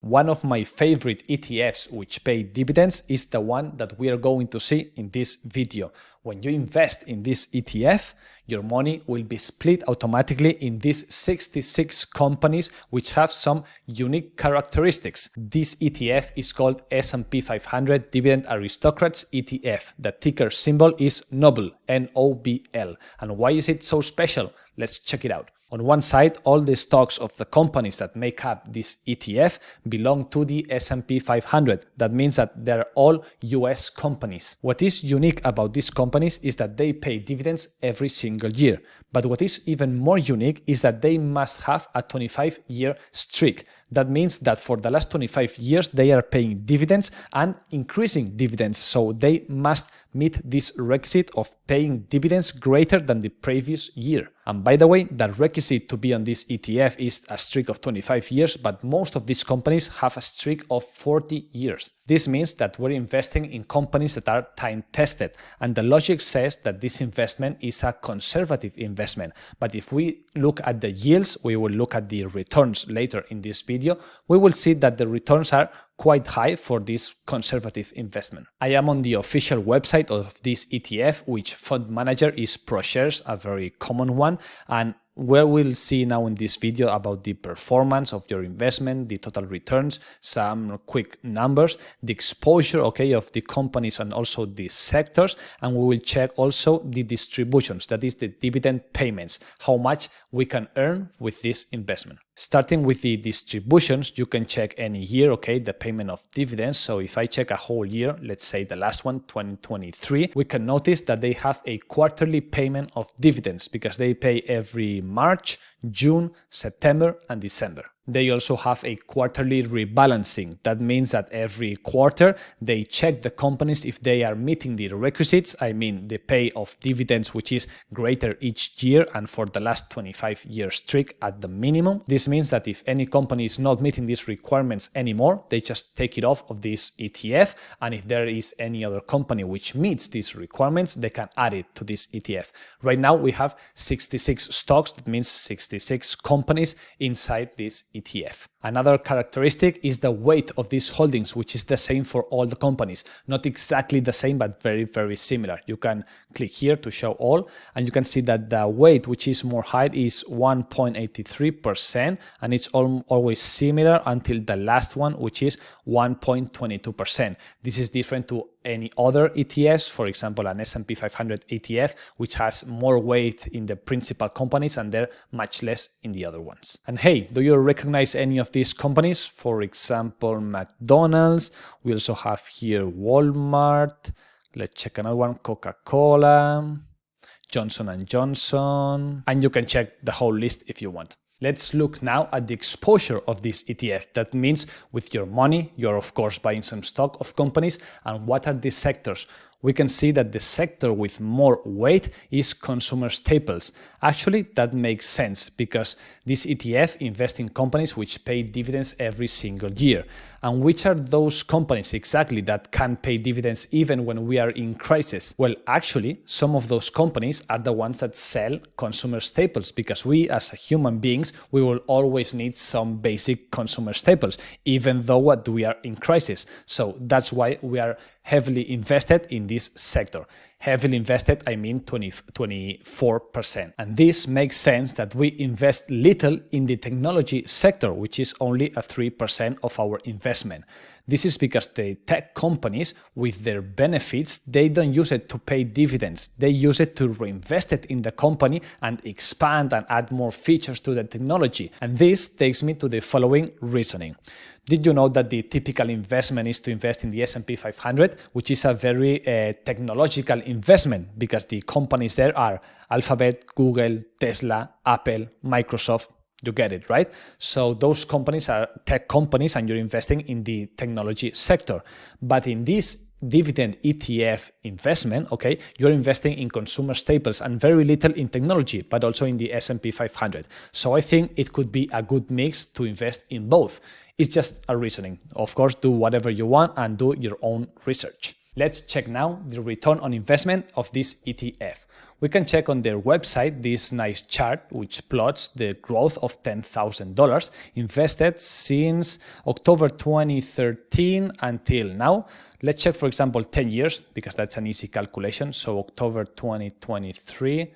One of my favorite ETFs which pay dividends is the one that we are going to see in this video. When you invest in this ETF, your money will be split automatically in these 66 companies which have some unique characteristics. This ETF is called S&P 500 Dividend Aristocrats ETF. The ticker symbol is NOBL, N-O-B-L. And why is it so special? Let's check it out. On one side, all the stocks of the companies that make up this ETF belong to the S&P 500. That means that they're all US companies. What is unique about these companies is that they pay dividends every single year. But what is even more unique is that they must have a 25-year streak. That means that for the last 25 years, they are paying dividends and increasing dividends. So they must meet this requisite of paying dividends greater than the previous year. And by the way, the requisite to be on this ETF is a streak of 25 years, but most of these companies have a streak of 40 years. This means that we're investing in companies that are time-tested, and the logic says that this investment is a conservative investment. But if we look at the yields, we will look at the returns later in this video, we will see that the returns are quite high for this conservative investment. I am on the official website of this ETF, which fund manager is ProShares, a very common one, and where we'll see now in this video about the performance of your investment, the total returns, some quick numbers, the exposure, of the companies and also the sectors, and we will check also the distributions, that is the dividend payments, how much we can earn with this investment. Starting with the distributions, you can check any year, the payment of dividends. So if I check a whole year, let's say the last one, 2023, we can notice that they have a quarterly payment of dividends because they pay every March, June, September, and December. They also have a quarterly rebalancing. That means that every quarter they check the companies if they are meeting the requisites. I mean, the pay of dividends, which is greater each year and for the last 25-year streak at the minimum. This means that if any company is not meeting these requirements anymore, they just take it off of this ETF. And if there is any other company which meets these requirements, they can add it to this ETF. Right now, we have 66 stocks. That means 66 companies inside this ETF. Another characteristic is the weight of these holdings, which is the same for all the companies. Not exactly the same, but very, very similar. You can click here to show all, and you can see that the weight, which is more high, is 1.83%, and it's always similar until the last one, which is 1.22%. This is different to any other ETFs, for example, an S&P 500 ETF, which has more weight in the principal companies and they're much less in the other ones. And hey, do you recognize any of these companies? For example, McDonald's. We also have here Walmart. Let's check another one, Coca-Cola, Johnson & Johnson, and you can check the whole list if you want. Let's look now at the exposure of this ETF. That means with your money, you're of course buying some stock of companies, and what are the sectors? We can see that the sector with more weight is consumer staples. Actually, that makes sense because this ETF invests in companies which pay dividends every single year. And which are those companies exactly that can pay dividends even when we are in crisis? Well, actually, some of those companies are the ones that sell consumer staples because we as human beings, we will always need some basic consumer staples, even though we are in crisis. So that's why we are heavily invested in this sector. Heavily invested, I mean 24%. And this makes sense that we invest little in the technology sector, which is only a 3% of our investment. This is because the tech companies, with their benefits, they don't use it to pay dividends. They use it to reinvest it in the company and expand and add more features to the technology. And this takes me to the following reasoning. Did you know that the typical investment is to invest in the S&P 500, which is a very technological investment because the companies there are Alphabet, Google, Tesla, Apple, Microsoft. You get it, right? So those companies are tech companies and you're investing in the technology sector. But in this dividend ETF investment, you're investing in consumer staples and very little in technology, but also in the S&P 500. So I think it could be a good mix to invest in both. It's just a reasoning. Of course, do whatever you want and do your own research. Let's check now the return on investment of this ETF. We can check on their website this nice chart which plots the growth of $10,000 invested since October 2013 until now. Let's check, for example, 10 years, because that's an easy calculation. So October 2023,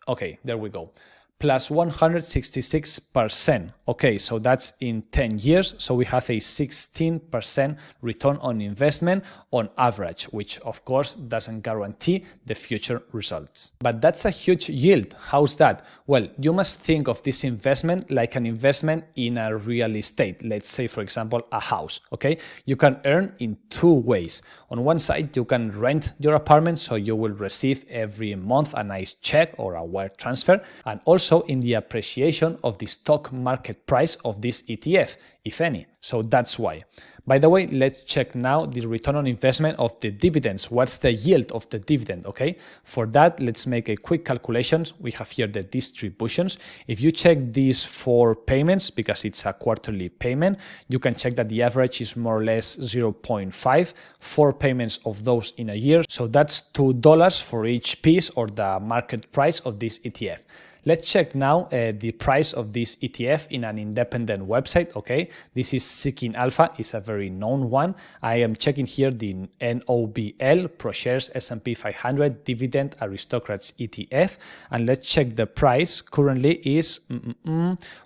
okay, there we go. Plus 166%. Okay, so that's in 10 years. So we have a 16% return on investment on average, which of course doesn't guarantee the future results. But that's a huge yield. How's that? Well, you must think of this investment like an investment in a real estate. Let's say, for example, a house. Okay, you can earn in two ways. On one side, you can rent your apartment, so you will receive every month a nice check or a wire transfer, and also in the appreciation of the stock market price of this ETF, if any. So that's why. By the way, let's check now the return on investment of the dividends. What's the yield of the dividend? Okay, for that, let's make a quick calculations. We have here the distributions. If you check these 4 payments, because it's a quarterly payment, you can check that the average is more or less 0.5, 4 payments of those in a year. So that's $2 for each piece, or the market price of this ETF. Let's check now the price of this ETF in an independent website. Okay, this is Seeking Alpha. It's a very known one. I am checking here the NOBL ProShares S&P 500 Dividend Aristocrats ETF, and let's check the price. Currently is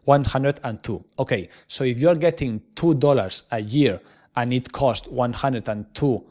102. Okay, so if you're getting $2 a year and it costs $102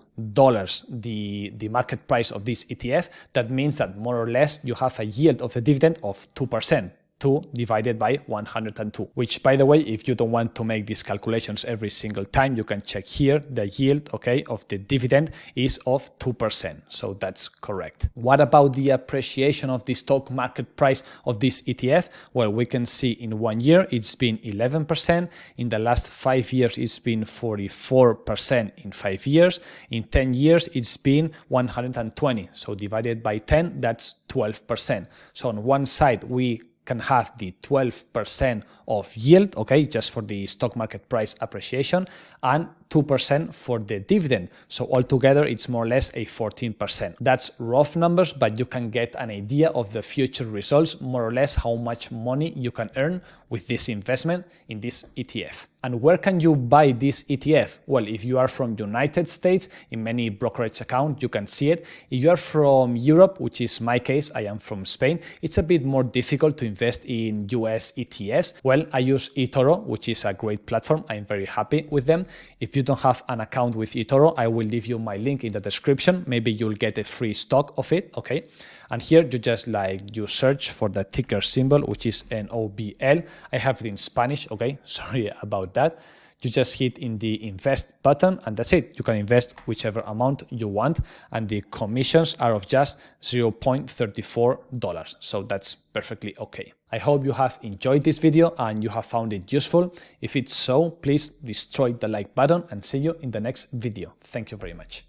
the market price of this ETF, that means that more or less you have a yield of the dividend of 2%. 2 divided by 102, which, by the way, if you don't want to make these calculations every single time, you can check here the yield, okay, of the dividend is of 2%. So that's correct. What about the appreciation of the stock market price of this ETF? Well, we can see in 1 year it's been 11%. In the last 5 years, it's been 44% in 5 years. In 10 years, it's been 120. So divided by 10, that's 12%. So on one side, we can have the 12% of yield, okay, just for the stock market price appreciation, and 2% for the dividend. So altogether, it's more or less a 14%. That's rough numbers, but you can get an idea of the future results, more or less how much money you can earn with this investment in this ETF. And where can you buy this ETF? Well, if you are from United States, in many brokerage accounts, you can see it. If you are from Europe, which is my case, I am from Spain, it's a bit more difficult to invest in US ETFs. Well, I use eToro, which is a great platform. I'm very happy with them. If you don't have an account with eToro, I will leave you my link in the description. Maybe you'll get a free stock of it, okay? And here you just you search for the ticker symbol, which is NOBL. I have it in Spanish, okay? Sorry about that. You just hit in the invest button and that's it. You can invest whichever amount you want, and the commissions are of just $0.34. So that's perfectly okay. I hope you have enjoyed this video and you have found it useful. If it's so, please destroy the like button and see you in the next video. Thank you very much.